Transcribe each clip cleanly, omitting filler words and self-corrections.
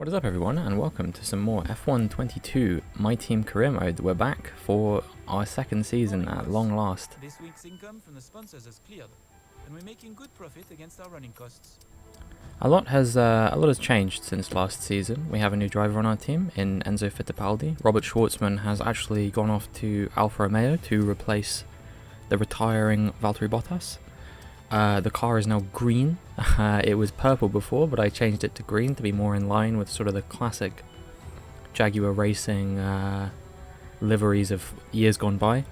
What is up everyone, and welcome to some more F1 22 My Team career mode. We're back for our second season at long last. This week's income from the sponsors has cleared, and we're making good profit against our running costs. A lot has changed since last season. We have a new driver on our team in Enzo Fittipaldi. Robert Schwartzman has actually gone off to Alfa Romeo to replace the retiring Valtteri Bottas. The car is now green. It was purple before, but I changed it to green to be more in line with sort of the classic Jaguar racing liveries of years gone by.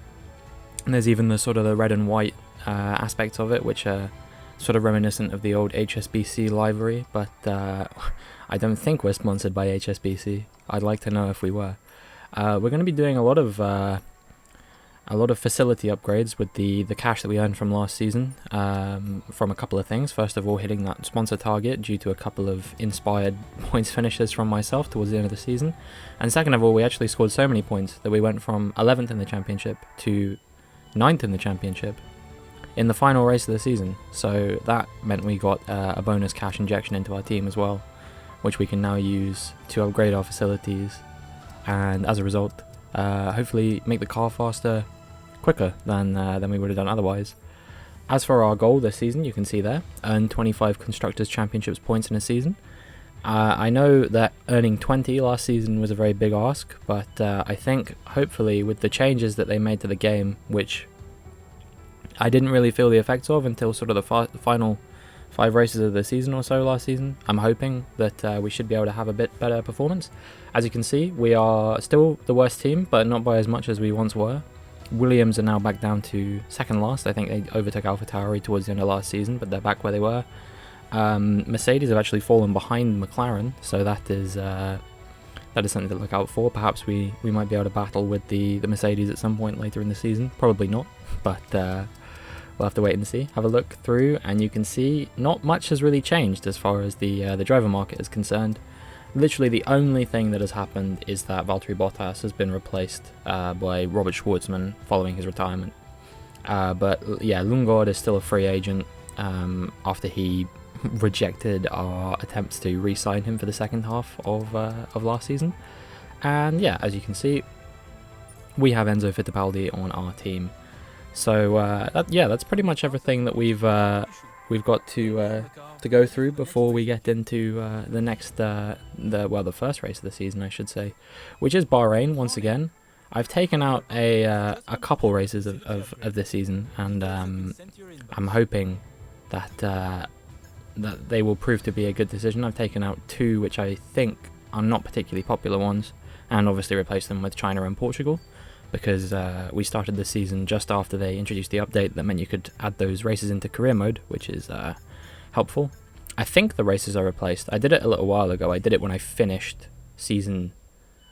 And there's even the sort of the red and white aspects of it, which are sort of reminiscent of the old HSBC livery, but I don't think we're sponsored by HSBC. I'd like to know if we were. We're going to be doing a lot of facility upgrades with the cash that we earned from last season, from a couple of things. First of all, hitting that sponsor target due to a couple of inspired points finishes from myself towards the end of the season. And second of all, we actually scored so many points that we went from 11th in the championship to 9th in the championship in the final race of the season. So that meant we got a bonus cash injection into our team as well, which we can now use to upgrade our facilities, and as a result, hopefully make the car faster, quicker than we would have done otherwise. As for our goal this season, you can see there, earn 25 Constructors' Championships points in a season. I know that earning 20 last season was a very big ask, but I think hopefully with the changes that they made to the game, which I didn't really feel the effects of until sort of the final 5 races of the season or so last season, I'm hoping that we should be able to have a bit better performance. As you can see, we are still the worst team, but not by as much as we once were. Williams are now back down to second last. I think they overtook AlphaTauri towards the end of last season, but they're back where they were. Mercedes have actually fallen behind McLaren, so that is something to look out for. Perhaps we might be able to battle with the Mercedes at some point later in the season. Probably not, but we'll have to wait and see. Have a look through, and you can see not much has really changed as far as the driver market is concerned. Literally the only thing that has happened is that Valtteri Bottas has been replaced by Robert Schwartzman following his retirement. But yeah, Lundgaard is still a free agent after he rejected our attempts to re-sign him for the second half of last season. And yeah, as you can see, we have Enzo Fittipaldi on our team. So that's pretty much everything that we've got to go through before we get into the next the first race of the season, I should say, which is Bahrain once again. I've taken out a couple races of this season, and I'm hoping that they will prove to be a good decision. I've taken out 2 which I think are not particularly popular ones, and obviously replaced them with China and Portugal, because we started the season just after they introduced the update that meant you could add those races into career mode, which is helpful. I think the races are replaced. I did it a little while ago. I did it when I finished season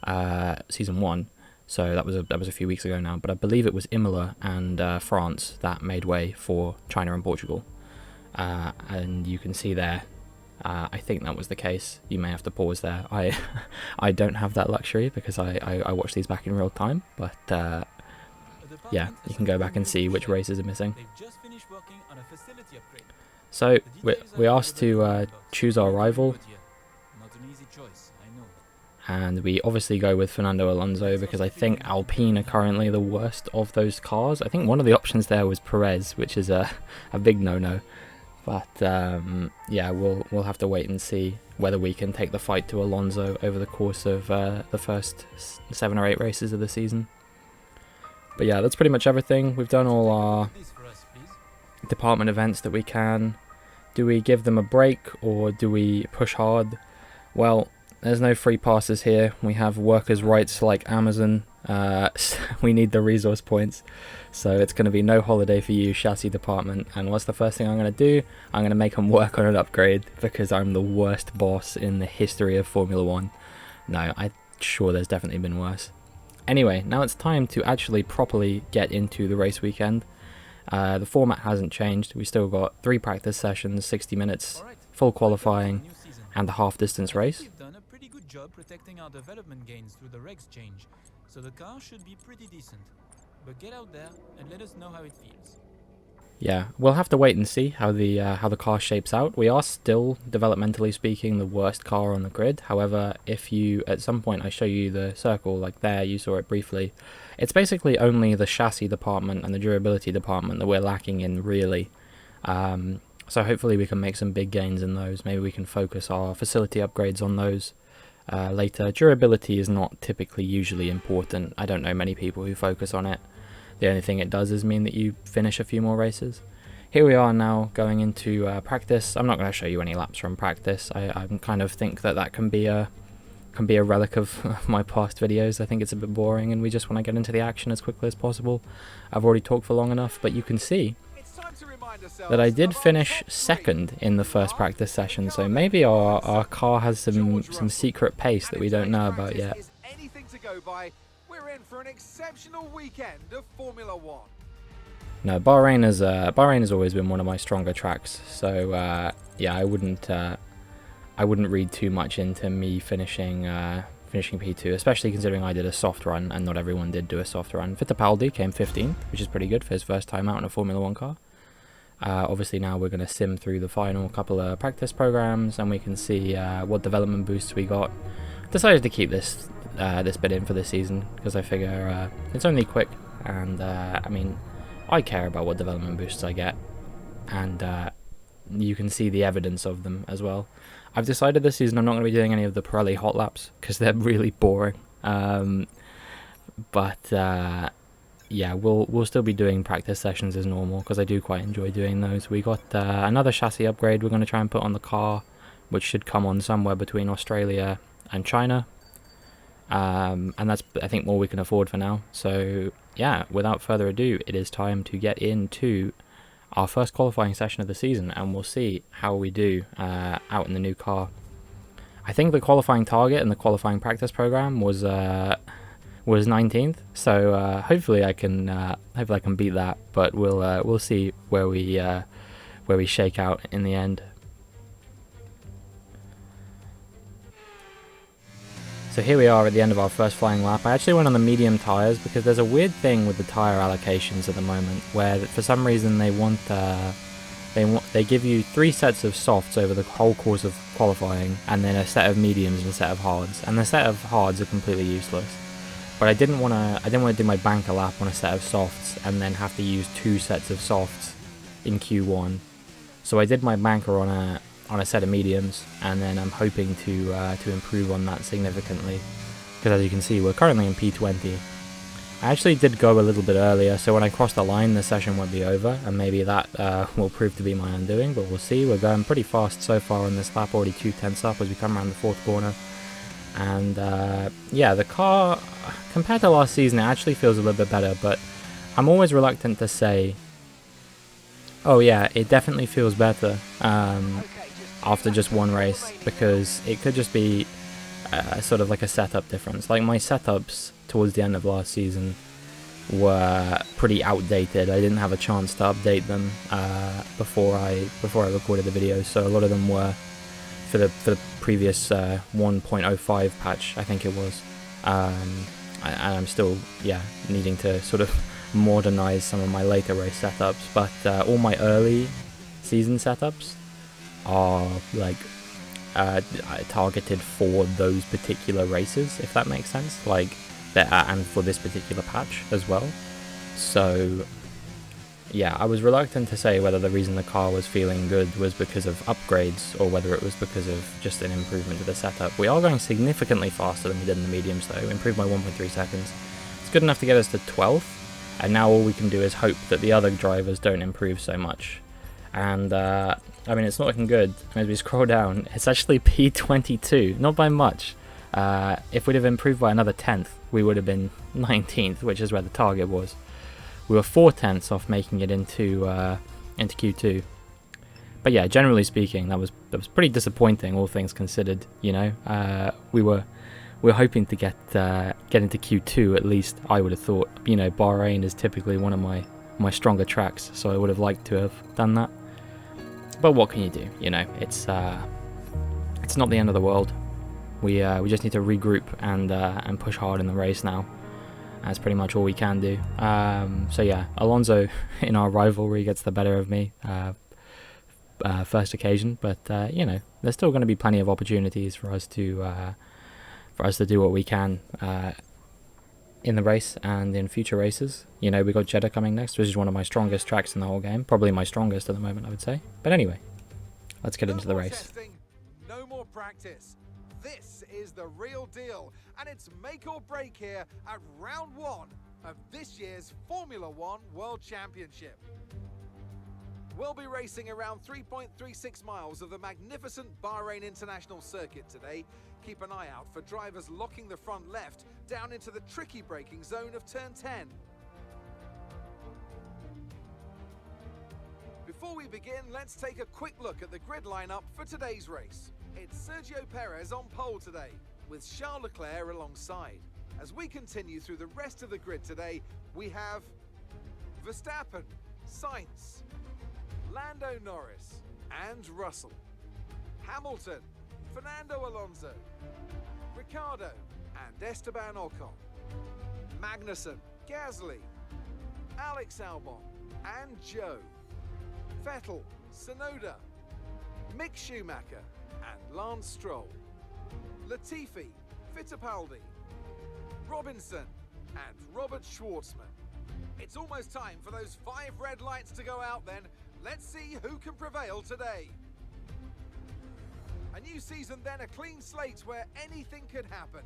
1, so that was a few weeks ago now. But I believe it was Imola and France that made way for China and Portugal, and you can see there. I think that was the case. You may have to pause there. I don't have that luxury because I watch these back in real time, but yeah, you can go back and see which races are missing. So we asked to choose our rival, and we obviously go with Fernando Alonso because I think Alpine are currently the worst of those cars. I think one of the options there was Perez, which is a big no-no. But yeah, we'll have to wait and see whether we can take the fight to Alonso over the course of the first 7 or 8 races of the season. But yeah, that's pretty much everything. We've done all our department events that we can. Do we give them a break or do we push hard? Well, there's no free passes here. We have workers' rights like Amazon. We need the resource points, so it's going to be no holiday for you, chassis department. And what's the first thing I'm going to do? I'm going to make them work on an upgrade because I'm the worst boss in the history of Formula 1. No, I'm sure there's definitely been worse. Anyway, now it's time to actually properly get into the race weekend. The format hasn't changed. We still got 3 practice sessions, 60 minutes, full qualifying, and the half-distance race. We've done a pretty good job protecting our development gains through the regs change, so the car should be pretty decent. But get out there and let us know how it feels. yeah, we'll have to wait and see how the car shapes out. We are still, developmentally speaking, the worst car on the grid. However, if you, at some point, I show you the circle, like there, you saw it briefly, it's basically only the chassis department and the durability department that we're lacking in, really. So hopefully we can make some big gains in those. Maybe we can focus our facility upgrades on those later. Durability is not typically usually important. I don't know many people who focus on it. The only thing it does is mean that you finish a few more races. Here we are now going into practice. I'm not going to show you any laps from practice. I kind of think that can be a relic of my past videos. I think it's a bit boring and we just want to get into the action as quickly as possible. I've already talked for long enough, but you can see that I did finish second in the first practice session, so maybe our car has some secret pace that we don't know about yet. We're in for an exceptional weekend of Formula 1. No, Bahrain has always been one of my stronger tracks, so yeah, I wouldn't read too much into me finishing P2, especially considering I did a soft run and not everyone did do a soft run. Fittipaldi came 15th, which is pretty good for his first time out in a Formula 1 car. Obviously now we're going to sim through the final couple of practice programs and we can see what development boosts we got. Decided to keep this bit in for this season because I figure it's only quick, and I mean, I care about what development boosts I get, and you can see the evidence of them as well. I've decided this season I'm not going to be doing any of the Pirelli hot laps because they're really boring, but yeah, we'll still be doing practice sessions as normal because I do quite enjoy doing those. We got another chassis upgrade we're going to try and put on the car, which should come on somewhere between Australia and China, and that's, I think, more we can afford for now. So yeah, without further ado, it is time to get into our first qualifying session of the season, and we'll see how we do out in the new car. I think the qualifying target in the qualifying practice program was 19th, so hopefully I can beat that, but we'll see where we shake out in the end. So here we are at the end of our first flying lap. I actually went on the medium tyres because there's a weird thing with the tyre allocations at the moment where for some reason they give you 3 sets of softs over the whole course of qualifying and then a set of mediums and a set of hards, and the set of hards are completely useless. But I didn't want to do my banker lap on a set of softs and then have to use 2 sets of softs in Q1. So I did my banker on a set of mediums, and then I'm hoping to improve on that significantly, because as you can see we're currently in P20. I actually did go a little bit earlier, so when I cross the line the session won't be over, and maybe that will prove to be my undoing, but we'll see. We're going pretty fast so far on this lap, already 2/10 up as we come around the 4th corner. And yeah, the car, compared to last season, it actually feels a little bit better, but I'm always reluctant to say, oh yeah, it definitely feels better after just one race, because it could just be sort of like a setup difference. Like my setups towards the end of last season were pretty outdated. I didn't have a chance to update them before I recorded the videos, so a lot of them were for the previous 1.05 patch, I think it was, and I'm still needing to sort of modernize some of my later race setups, but all my early season setups are like targeted for those particular races, if that makes sense, like and for this particular patch as well. So yeah, I was reluctant to say whether the reason the car was feeling good was because of upgrades or whether it was because of just an improvement to the setup. We are going significantly faster than we did in the mediums though, improved by 1.3 seconds. It's good enough to get us to 12th, and now all we can do is hope that the other drivers don't improve so much. And I mean, it's not looking good. As we scroll down, it's actually P22, not by much. If we'd have improved by another 10th, we would have been 19th, which is where the target was. We were 4/10 off making it into Q2. But yeah, generally speaking, that was pretty disappointing, all things considered. You know, we were hoping to get into Q2 at least. I would have thought. You know, Bahrain is typically one of my stronger tracks, so I would have liked to have done that. But what can you do? You know, it's not the end of the world. We just need to regroup and push hard in the race now. That's pretty much all we can do. So yeah, Alonso in our rivalry gets the better of me first occasion, but you know, there's still going to be plenty of opportunities for us to do what we can in the race and in future races. You know, we got Jeddah coming next, which is one of my strongest tracks in the whole game, probably my strongest at the moment, I would say. But anyway, let's get into the race. Testing, no more practice. This is the real deal, and it's make or break here at round 1 of this year's Formula One World Championship. We'll be racing around 3.36 miles of the magnificent Bahrain International Circuit today. Keep an eye out for drivers locking the front left down into the tricky braking zone of turn 10. Before we begin, let's take a quick look at the grid lineup for today's race. It's Sergio Perez on pole today, with Charles Leclerc alongside. As we continue through the rest of the grid today, we have Verstappen, Sainz, Lando Norris and Russell, Hamilton, Fernando Alonso, Ricciardo and Esteban Ocon, Magnussen, Gasly, Alex Albon and Joe, Vettel, Tsunoda, Mick Schumacher and Lance Stroll, Latifi, Fittipaldi, Robinson and Robert Schwartzman. It's almost time for those 5 red lights to go out then. Let's see who can prevail today. A new season then, a clean slate where anything could happen.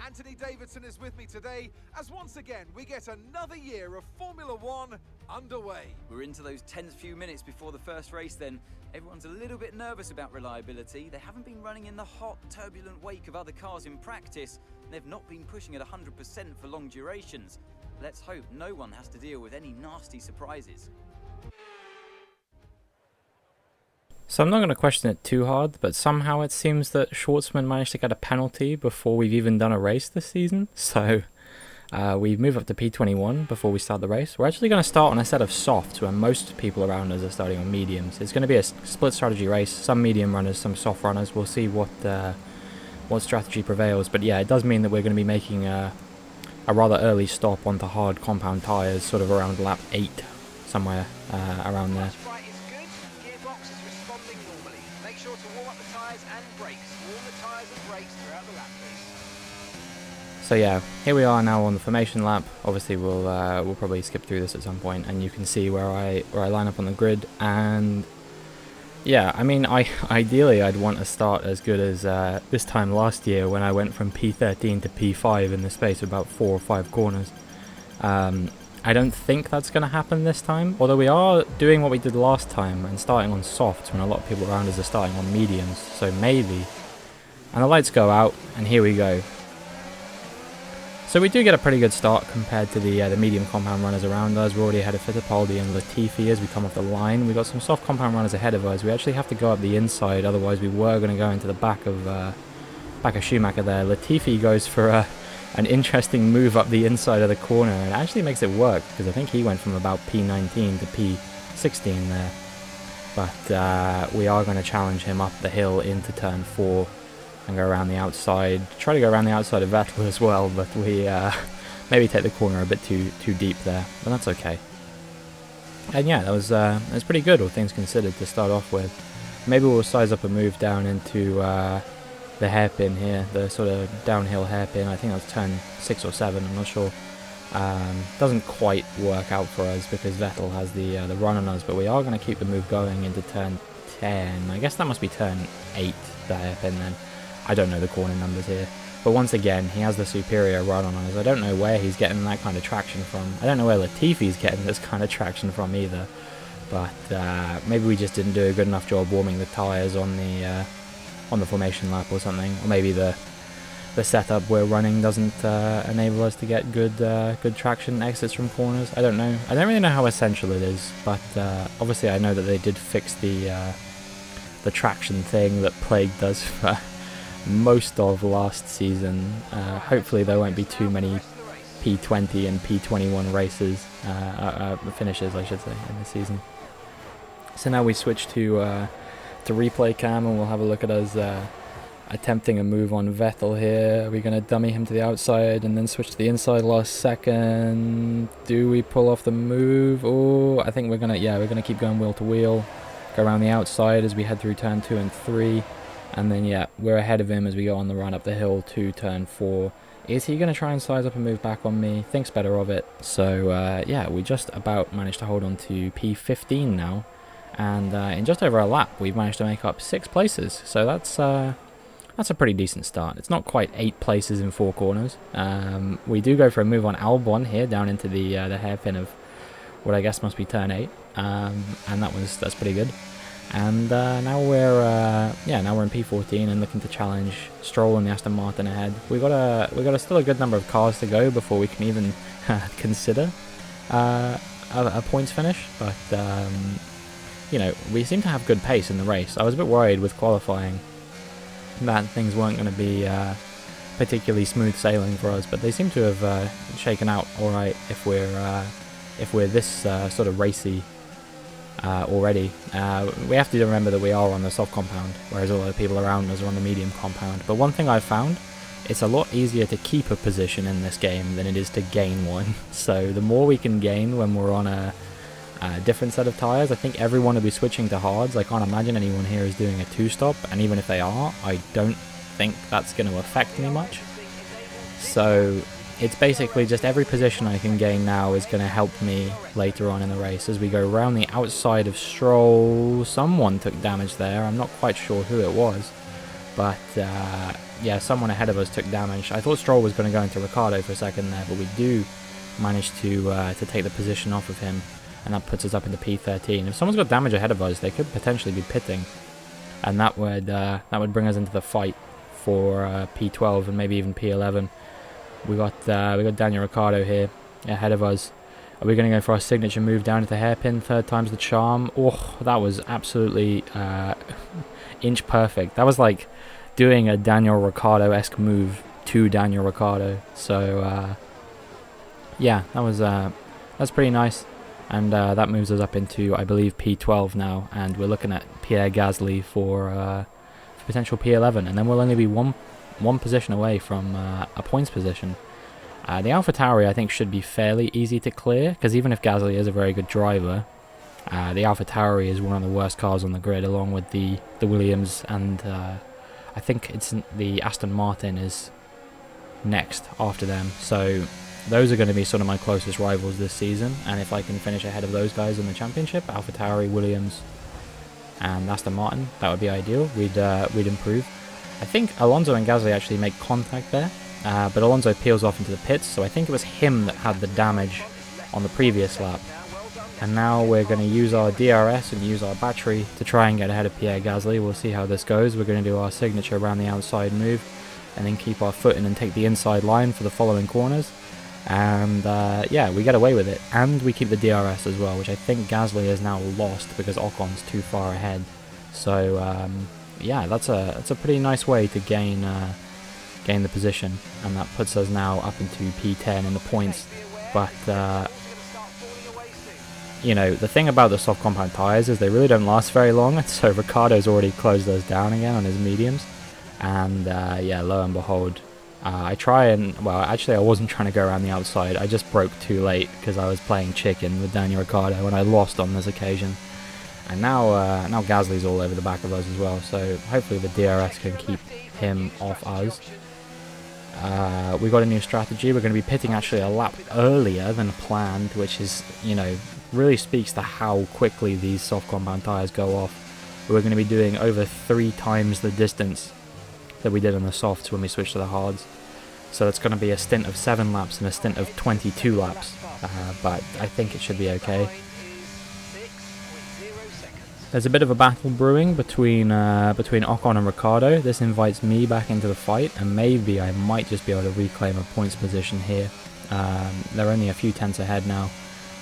Anthony Davidson is with me today as once again we get another year of Formula One underway. We're into those tense few minutes before the first race then. Everyone's a little bit nervous about reliability. They haven't been running in the hot, turbulent wake of other cars in practice. They've not been pushing at 100% for long durations. Let's hope no one has to deal with any nasty surprises. So I'm not going to question it too hard, but somehow it seems that Schwartzman managed to get a penalty before we've even done a race this season. So we move up to P21 before we start the race. We're actually going to start on a set of softs where most people around us are starting on mediums. It's going to be a split strategy race, some medium runners, some soft runners. We'll see what strategy prevails. But yeah, it does mean that we're going to be making a rather early stop onto hard compound tyres, sort of around lap 8, somewhere around there. So yeah, here we are now on the formation lap. Obviously we'll probably skip through this at some point, and you can see where I line up on the grid. And yeah, I mean, ideally I'd want to start as good as this time last year when I went from P13 to P5 in the space of about 4 or 5 corners. I don't think that's going to happen this time, although we are doing what we did last time and starting on softs when a lot of people around us are starting on mediums, so maybe. And the lights go out, and here we go. So we do get a pretty good start compared to the medium compound runners around us. We're already ahead of Fittipaldi and Latifi as we come off the line. We've got some soft compound runners ahead of us. We actually have to go up the inside, otherwise we were going to go into the back of Schumacher there. Latifi goes for an interesting move up the inside of the corner, and it actually makes it work, because I think he went from about P19 to P16 there. But we are going to challenge him up the hill into turn 4 and go around the outside. Try to go around the outside of Vettel as well, but we maybe take the corner a bit too deep there, but that's okay. And yeah, that was pretty good, all things considered, to start off with. Maybe we'll size up a move down into the hairpin here, the sort of downhill hairpin. I think that's turn 6 or 7, I'm not sure. Doesn't quite work out for us because Vettel has the run on us, but we are going to keep the move going into turn 10. I guess that must be turn 8, the hairpin then. I don't know the corner numbers here, but once again he has the superior run on us. I don't know where he's getting that kind of traction from. I don't know where Latifi's getting this kind of traction from either, but maybe we just didn't do a good enough job warming the tyres on the formation lap or something, or maybe the setup we're running doesn't enable us to get good traction exits from corners. I don't know. I don't really know how essential it is, but obviously I know that they did fix the traction thing that plagued us for most of last season. Hopefully there won't be too many P20 and P21 races, finishes I should say, in this season. So now we switch to replay cam, and we'll have a look at us attempting a move on Vettel here. Are we going to dummy him to the outside and then switch to the inside last second? Do we pull off the move? Oh, I think we're going to, yeah, we're going to keep going wheel to wheel. Go around the outside as we head through turn 2 and 3. And then, yeah, we're ahead of him as we go on the run up the hill to turn 4. Is he going to try and size up and move back on me? Thinks better of it. So, yeah, we just about managed to hold on to P15 now. And in just over a lap, we've managed to make up 6 places. So that's a pretty decent start. It's not quite 8 places in 4 corners. We do go for a move on Albon here, down into the hairpin of what I guess must be turn 8. And that's pretty good. And now we're in P14 and looking to challenge Stroll and the Aston Martin ahead. We got still a good number of cars to go before we can even consider a points finish. But you know, we seem to have good pace in the race. I was a bit worried with qualifying that things weren't going to be particularly smooth sailing for us, but they seem to have shaken out all right if we're this sort of racy. Already. We have to remember that we are on the soft compound, whereas all the people around us are on the medium compound. But one thing I've found, it's a lot easier to keep a position in this game than it is to gain one. So the more we can gain when we're on a different set of tyres, I think everyone will be switching to hards. I can't imagine anyone here is doing a 2-stop, and even if they are, I don't think that's going to affect me much. So it's basically just every position I can gain now is going to help me later on in the race. As we go around the outside of Stroll, someone took damage there. I'm not quite sure who it was. But, yeah, someone ahead of us took damage. I thought Stroll was going to go into Ricciardo for a second there, but we do manage to take the position off of him. And that puts us up into P13. If someone's got damage ahead of us, they could potentially be pitting. And that would bring us into the fight for P12 and maybe even P11. We got Daniel Ricciardo here ahead of us. Are we going to go for our signature move down to the hairpin? 3rd time's the charm. Oh, that was absolutely inch perfect. That was like doing a Daniel Ricciardo-esque move to Daniel Ricciardo. So yeah, that's pretty nice. And that moves us up into, I believe, P12 now, and we're looking at Pierre Gasly for potential P11, and then we'll only be one position away from a points position. The AlphaTauri I think should be fairly easy to clear, because even if Gasly is a very good driver, the AlphaTauri is one of the worst cars on the grid, along with the Williams, and I think it's the Aston Martin is next after them. So those are going to be sort of my closest rivals this season, and if I can finish ahead of those guys in the championship, AlphaTauri, Williams, and Aston Martin, that would be ideal. We'd improve. I think Alonso and Gasly actually make contact there, but Alonso peels off into the pits, so I think it was him that had the damage on the previous lap. And now we're going to use our DRS and use our battery to try and get ahead of Pierre Gasly. We'll see how this goes. We're going to do our signature around the outside move, and then keep our foot in and take the inside line for the following corners. And yeah, we get away with it, and we keep the DRS as well, which I think Gasly has now lost because Ocon's too far ahead. So yeah, that's a pretty nice way to gain the position, and that puts us now up into P10 in the points. But you know, the thing about the soft compound tyres is they really don't last very long, so Ricciardo's already closed those down again on his mediums, and yeah, lo and behold, well, actually I wasn't trying to go around the outside, I just broke too late because I was playing chicken with Daniel Ricciardo, and I lost on this occasion. And now Gasly's all over the back of us as well, so hopefully the DRS can keep him off us. We got a new strategy. We're going to be pitting actually a lap earlier than planned, which is, you know, really speaks to how quickly these soft compound tyres go off. We're going to be doing over 3 times the distance that we did on the softs when we switched to the hards. So it's going to be a stint of 7 laps and a stint of 22 laps, but I think it should be okay. There's a bit of a battle brewing between Ocon and Ricciardo. This invites me back into the fight, and maybe I might just be able to reclaim a points position here. They're only a few tenths ahead now.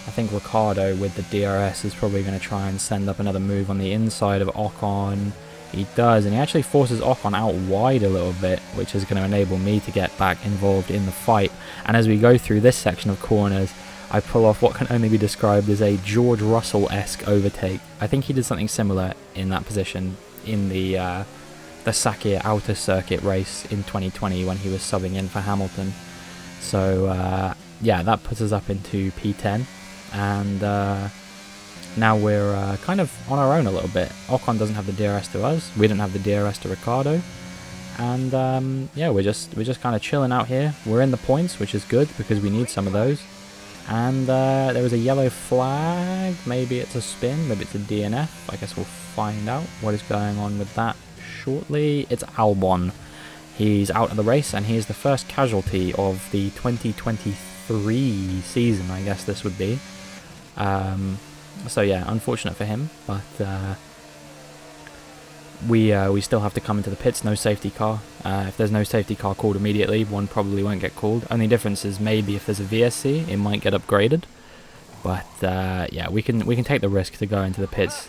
I think Ricciardo with the DRS is probably going to try and send up another move on the inside of Ocon. He does, and he actually forces Ocon out wide a little bit, which is going to enable me to get back involved in the fight. And as we go through this section of corners, I pull off what can only be described as a George Russell-esque overtake. I think he did something similar in that position in the the Sakir outer circuit race in 2020 when he was subbing in for Hamilton. So yeah, that puts us up into P10, and now we're kind of on our own a little bit. Ocon doesn't have the DRS to us, we don't have the DRS to Ricardo, and yeah, we're just kind of chilling out here. We're in the points, which is good because we need some of those. And there was a yellow flag. Maybe it's a spin, maybe it's a DNF. I guess we'll find out what is going on with that shortly. It's Albon. He's out of the race, and he is the first casualty of the 2023 season, I guess this would be. So yeah, unfortunate for him, but we still have to come into the pits. No safety car. If there's no safety car called immediately, one probably won't get called. Only difference is maybe if there's a VSC, it might get upgraded. But yeah, we can take the risk to go into the pits,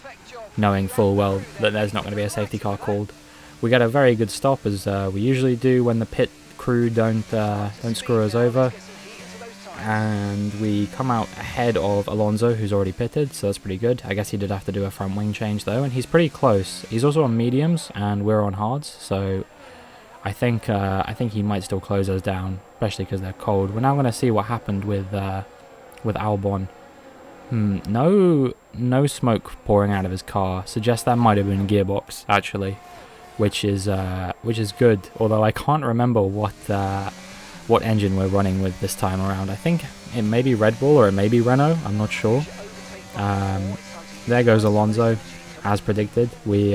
knowing full well that there's not going to be a safety car called. We get a very good stop, as we usually do when the pit crew don't screw us over. And we come out ahead of Alonso, who's already pitted, so that's pretty good. I guess he did have to do a front wing change though, and he's pretty close. He's also on mediums, and we're on hards, so I think he might still close us down, especially because they're cold. We're now going to see what happened with Albon. No smoke pouring out of his car. Suggests that might have been gearbox actually, which is good. Although I can't remember what engine we're running with this time around. I think it may be Red Bull or it may be Renault, I'm not sure. There goes Alonso, as predicted. We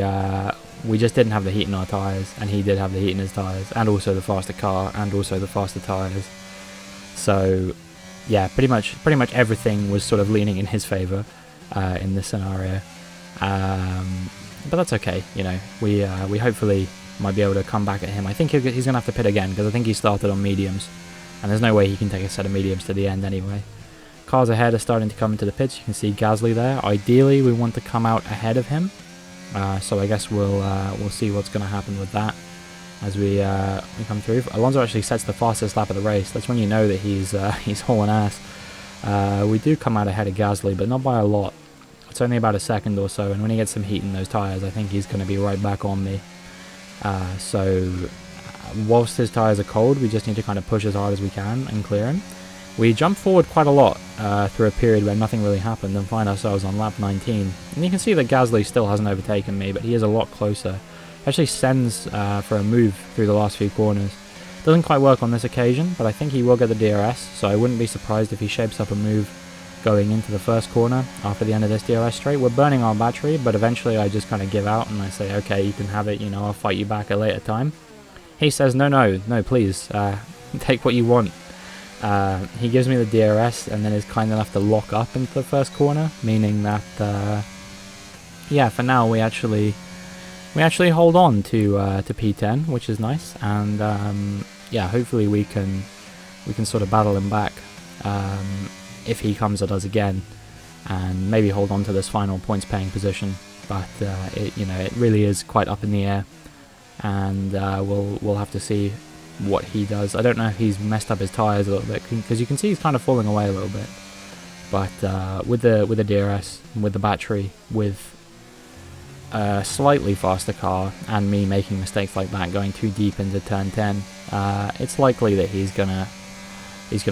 just didn't have the heat in our tyres, and he did have the heat in his tyres, and also the faster car, and also the faster tyres. So yeah, pretty much everything was sort of leaning in his favour in this scenario. But that's okay, you know, we hopefully might be able to come back at him. I think he's going to have to pit again, because I think he started on mediums, and there's no way he can take a set of mediums to the end anyway. Cars ahead are starting to come into the pits. You can see Gasly there. Ideally, we want to come out ahead of him, so I guess we'll see what's going to happen with that as we come through. Alonso actually sets the fastest lap of the race. That's when you know that he's hauling ass. We do come out ahead of Gasly, but not by a lot. It's only about a second or so, and when he gets some heat in those tyres, I think he's going to be right back on me. So whilst his tyres are cold, we just need to kind of push as hard as we can and clear him. We jump forward quite a lot through a period where nothing really happened, and find ourselves on lap 19. And you can see that Gasly still hasn't overtaken me, but he is a lot closer. Actually sends for a move through the last few corners. Doesn't quite work on this occasion, but I think he will get the DRS, so I wouldn't be surprised if he shapes up a move going into the first corner after the end of this DRS straight. We're burning our battery, but eventually I just kind of give out and I say, okay, you can have it, you know, I'll fight you back at a later time. He says, no, please, take what you want. He gives me the DRS and then is kind enough to lock up into the first corner, meaning that, yeah, for now we actually hold on to P10, which is nice, and yeah, hopefully we can sort of battle him back if he comes at us again, and maybe hold on to this final points paying position. But it really is quite up in the air, and we'll have to see what he does. I don't know if he's messed up his tyres a little bit, because you can see he's kind of falling away a little bit. But with the DRS, with the battery, with a slightly faster car, and me making mistakes like that, going too deep into turn 10, it's likely that he's gonna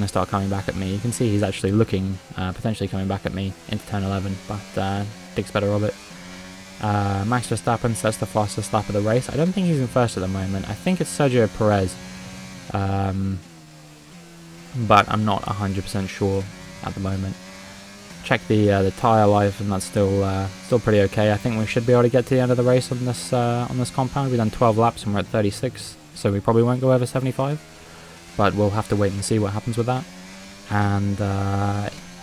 start coming back at me. You can see he's actually looking potentially coming back at me into turn 11, but thinks better of it. Max Verstappen sets the fastest lap of the race. I don't think he's in first at the moment. I think it's Sergio Perez, but I'm not 100% sure at the moment. Check the tyre life, and that's still pretty okay. I think we should be able to get to the end of the race on this compound. We've done 12 laps and we're at 36, so we probably won't go over 75. But we'll have to wait and see what happens with that. And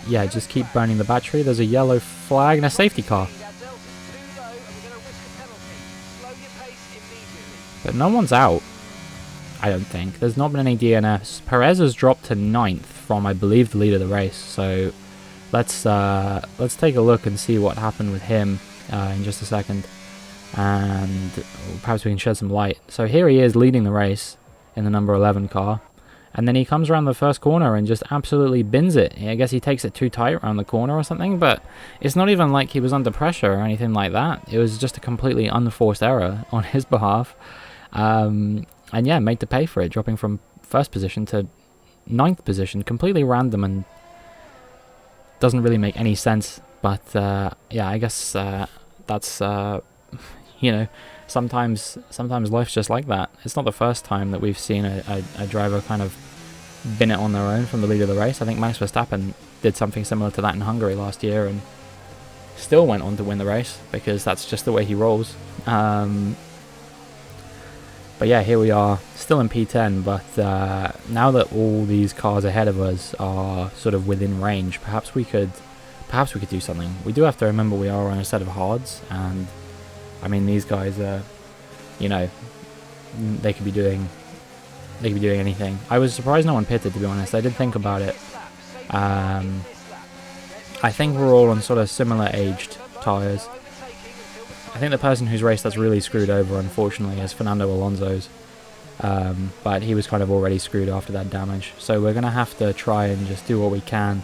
yeah, just keep burning the battery. There's a yellow flag and a safety car. But no one's out, I don't think. There's not been any DNFs. Perez has dropped to 9th from, I believe, the lead of the race. So let's take a look and see what happened with him in just a second. And perhaps we can shed some light. So here he is leading the race in the number 11 car. And then he comes around the first corner and just absolutely bins it. I guess he takes it too tight around the corner or something, but it's not even like he was under pressure or anything like that. It was just a completely unforced error on his behalf. And yeah, made to pay for it, dropping from first position to 9th position. Completely random and doesn't really make any sense. But yeah, I guess that's, you know, sometimes life's just like that. It's not the first time that we've seen a driver kind of bin it on their own from the lead of the race. I think Max Verstappen did something similar to that in Hungary last year and still went on to win the race because that's just the way he rolls. But yeah, here we are, still in P10, but now that all these cars ahead of us are sort of within range, perhaps we could do something. We do have to remember we are on a set of hards, and I mean, these guys are, you know, they could be doing anything. I was surprised no one pitted, to be honest. I did think about it. I think we're all on sort of similar aged tyres. I think the person whose race that's really screwed over, unfortunately, is Fernando Alonso's. But he was kind of already screwed after that damage. So we're going to have to try and just do what we can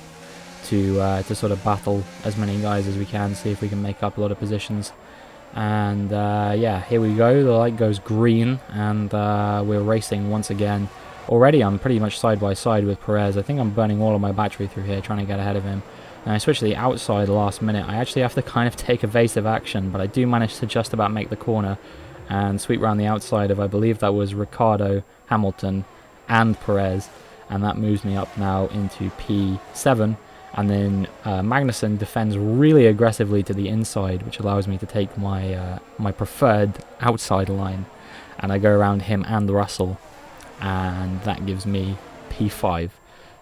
to sort of battle as many guys as we can, see if we can make up a lot of positions. And yeah, here we go. The light goes green, and we're racing once again. Already I'm pretty much side by side with Perez. I think I'm burning all of my battery through here, trying to get ahead of him. And I switch to the outside last minute. I actually have to kind of take evasive action, but I do manage to just about make the corner and sweep around the outside of, I believe that was Ricciardo, Hamilton, and Perez. And that moves me up now into P7. And then Magnussen defends really aggressively to the inside, which allows me to take my my preferred outside line. And I go around him and Russell, and that gives me P5.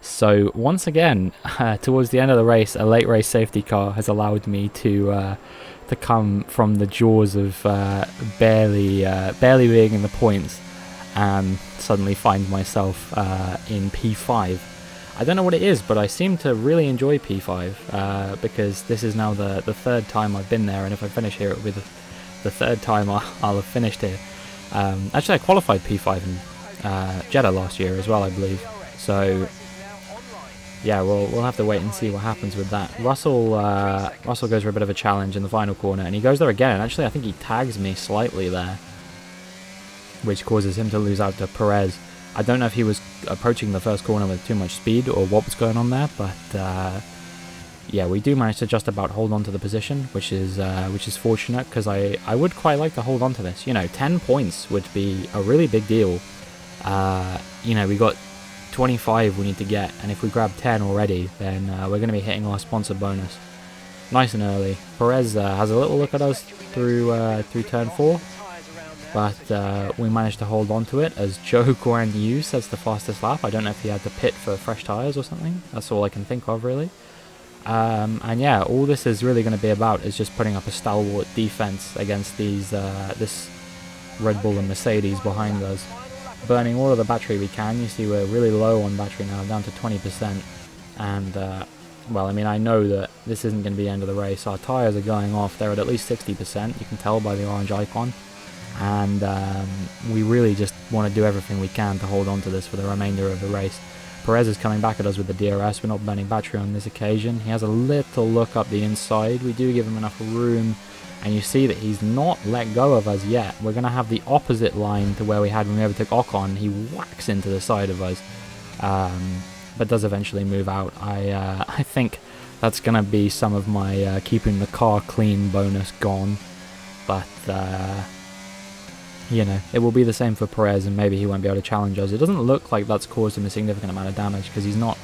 So once again, towards the end of the race, a late race safety car has allowed me to come from the jaws of barely being in the points, and suddenly find myself in P5. I don't know what it is, but I seem to really enjoy P5 because this is now the third time I've been there, and if I finish here, it'll be the third time I'll have finished here. Actually, I qualified P5 in Jeddah last year as well, I believe. So yeah, we'll have to wait and see what happens with that. Russell goes for a bit of a challenge in the final corner, and he goes there again. And actually, I think he tags me slightly there, which causes him to lose out to Perez. I don't know if he was approaching the first corner with too much speed or what was going on there, but yeah, we do manage to just about hold on to the position, which is fortunate, because I would quite like to hold on to this. You know, 10 points would be a really big deal. You know, we got 25 we need to get, and if we grab 10 already, then we're going to be hitting our sponsor bonus nice and early. Perez has a little look at us through turn 4, but we managed to hold on to it as Joe Guan Yu sets the fastest lap. I don't know if he had to pit for fresh tyres or something. That's all I can think of, really. And yeah, all this is really going to be about is just putting up a stalwart defense against these this Red Bull and Mercedes behind us. Burning all of the battery we can. You see we're really low on battery now, down to 20%. And well, I mean, I know that this isn't going to be the end of the race. Our tyres are going off. They're at least 60%. You can tell by the orange icon. And we really just want to do everything we can to hold on to this for the remainder of the race. Perez is coming back at us with the DRS. We're not burning battery on this occasion. He has a little look up the inside. We do give him enough room, and you see that he's not let go of us yet. We're going to have the opposite line to where we had when we overtook Ocon. He whacks into the side of us, but does eventually move out. I think that's going to be some of my keeping the car clean bonus gone, but you know, it will be the same for Perez, and maybe he won't be able to challenge us. It doesn't look like that's caused him a significant amount of damage, because he's not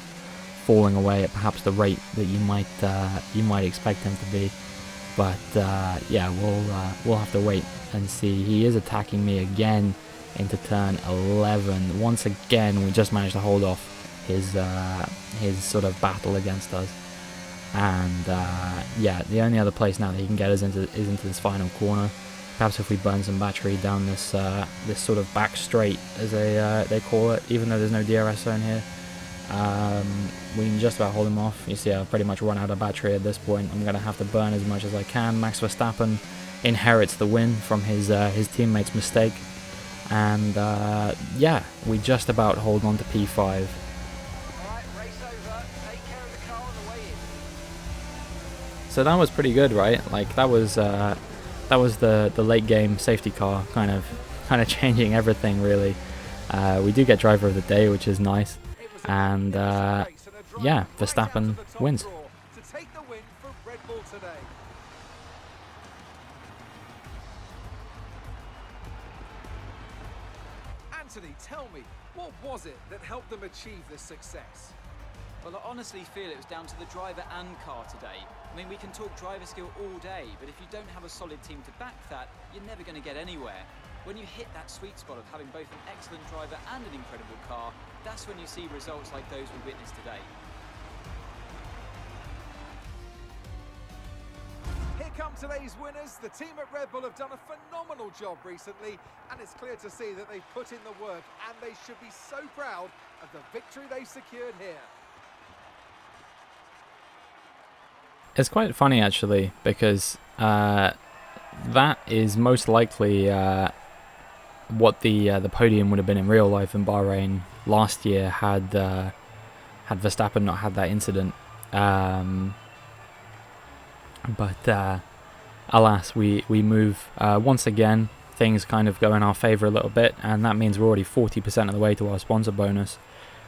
falling away at perhaps the rate that you might expect him to be. But yeah, we'll have to wait and see. He is attacking me again into turn 11. Once again, we just managed to hold off his sort of battle against us. And yeah, the only other place now that he can get us into is into this final corner. Perhaps if we burn some battery down this this sort of back straight, as they call it, even though there's no DRS zone here, we can just about hold him off. You see, I've pretty much run out of battery at this point. I'm going to have to burn as much as I can. Max Verstappen inherits the win from his teammate's mistake, And yeah, we just about hold on to P5. Alright, race over. Take care of the car on the way in. So that was pretty good, right? Like that was the late game safety car kind of changing everything really. We do get driver of the day, which is nice, and yeah, Verstappen wins. To take the win for Red Bull today. Anthony, tell me, what was it that helped them achieve this success? Well, I honestly feel it was down to the driver and car today. I mean, we can talk driver skill all day, but if you don't have a solid team to back that, you're never going to get anywhere. When you hit that sweet spot of having both an excellent driver and an incredible car, that's when you see results like those we witnessed today. Here come today's winners. The team at Red Bull have done a phenomenal job recently, and it's clear to see that they've put in the work, and they should be so proud of the victory they secured here. It's quite funny actually, because that is most likely what the podium would have been in real life in Bahrain last year had Verstappen not had that incident. But alas, we move once again. Things kind of go in our favour a little bit, and that means we're already 40% of the way to our sponsor bonus,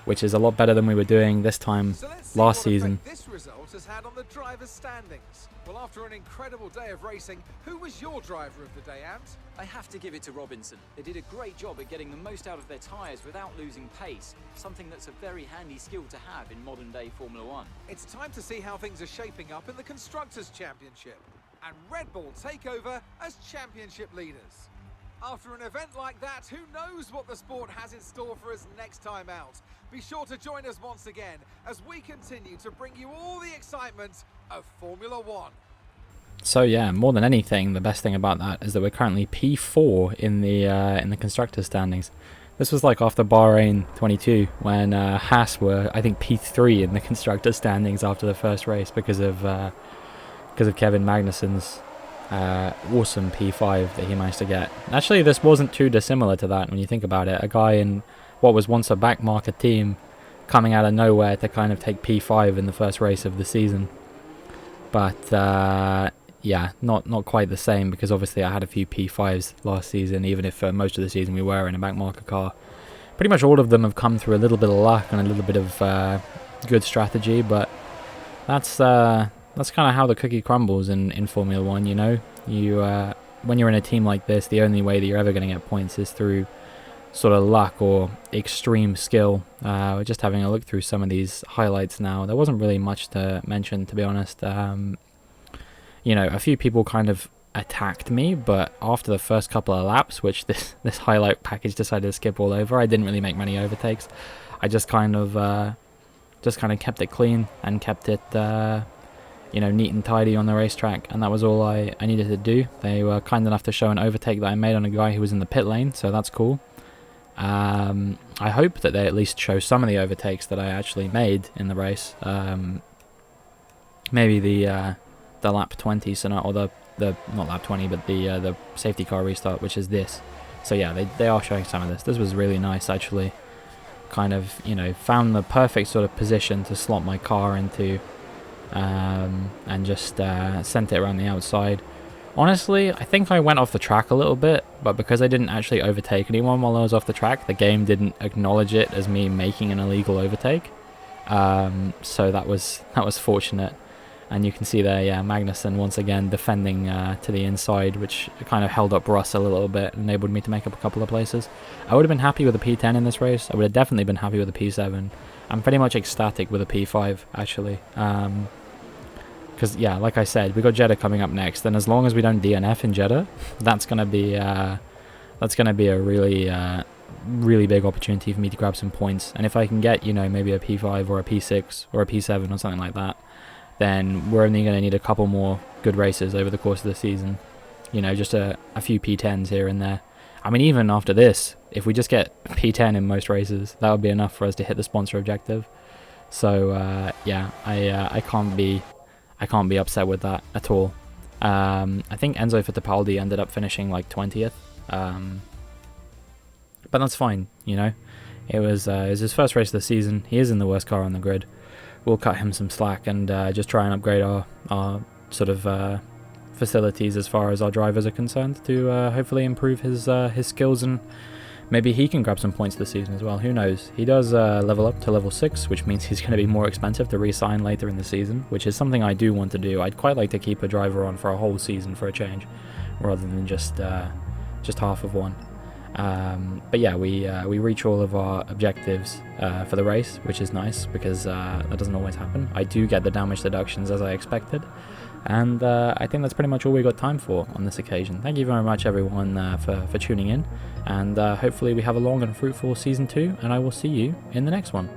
which is a lot better than we were doing this time last season. This result has had on the drivers' standings. Well, after an incredible day of racing, who was your driver of the day, Ant? I have to give it to Robinson. They did a great job at getting the most out of their tyres without losing pace, something that's a very handy skill to have in modern day Formula 1. It's time to see how things are shaping up in the Constructors' Championship. And Red Bull take over as championship leaders. After an event like that, who knows what the sport has in store for us next time out? Be sure to join us once again as we continue to bring you all the excitement of Formula 1. So yeah, more than anything, the best thing about that is that we're currently P4 in the constructors standings. This was like after Bahrain 22 when Haas were, I think, P3 in the constructors standings after the first race because of Kevin Magnussen's awesome P5 that he managed to get. Actually, this wasn't too dissimilar to that when you think about it. A guy in what was once a backmarker team coming out of nowhere to kind of take P5 in the first race of the season. But yeah, not quite the same, because obviously I had a few P5s last season, even if most of the season we were in a backmarker car. Pretty much all of them have come through a little bit of luck and a little bit of good strategy, but that's kind of how the cookie crumbles in Formula 1, you know. When you're in a team like this, the only way that you're ever going to get points is through sort of luck or extreme skill. We're just having a look through some of these highlights now. There wasn't really much to mention, to be honest. You know, a few people kind of attacked me, but after the first couple of laps, which this highlight package decided to skip all over, I didn't really make many overtakes. I just kind of kept it clean and kept it you know, neat and tidy on the racetrack, and that was all I needed to do. They were kind enough to show an overtake that I made on a guy who was in the pit lane, so that's cool. I hope that they at least show some of the overtakes that I actually made in the race. Maybe the lap 20 scenario, or the not lap 20, but the safety car restart, which is this. So yeah, they are showing some of this. This was really nice, actually. Kind of, you know, found the perfect sort of position to slot my car into, and just sent it around the outside. Honestly, I think I went off the track a little bit, but because I didn't actually overtake anyone while I was off the track, the game didn't acknowledge it as me making an illegal overtake. So that was fortunate. And you can see there, yeah, Magnussen once again defending to the inside, which kind of held up Russell a little bit, enabled me to make up a couple of places. I would have been happy with a P10 in this race. I would have definitely been happy with a P7. I'm pretty much ecstatic with a P5, actually. Because, yeah, like I said, we got Jeddah coming up next, and as long as we don't DNF in Jeddah, that's going to be a really big opportunity for me to grab some points. And if I can get, you know, maybe a P5 or a P6 or a P7 or something like that, then we're only going to need a couple more good races over the course of the season. You know, just a few P10s here and there. I mean, even after this, if we just get P10 in most races, that would be enough for us to hit the sponsor objective. So, yeah, I can't be upset with that at all. I think Enzo Fittipaldi ended up finishing like 20th. but that's fine, you know. It was his first race of the season. He is in the worst car on the grid. We'll cut him some slack and just try and upgrade our sort of facilities as far as our drivers are concerned to hopefully improve his skills, and maybe he can grab some points this season as well. Who knows? He does level up to level 6, which means he's going to be more expensive to re-sign later in the season, which is something I do want to do. I'd quite like to keep a driver on for a whole season for a change, rather than just half of one. But yeah, we reach all of our objectives for the race, which is nice because that doesn't always happen. I do get the damage deductions as I expected, and I think that's pretty much all we got time for on this occasion. Thank you very much everyone for tuning in, and hopefully we have a long and fruitful season 2, and I will see you in the next one.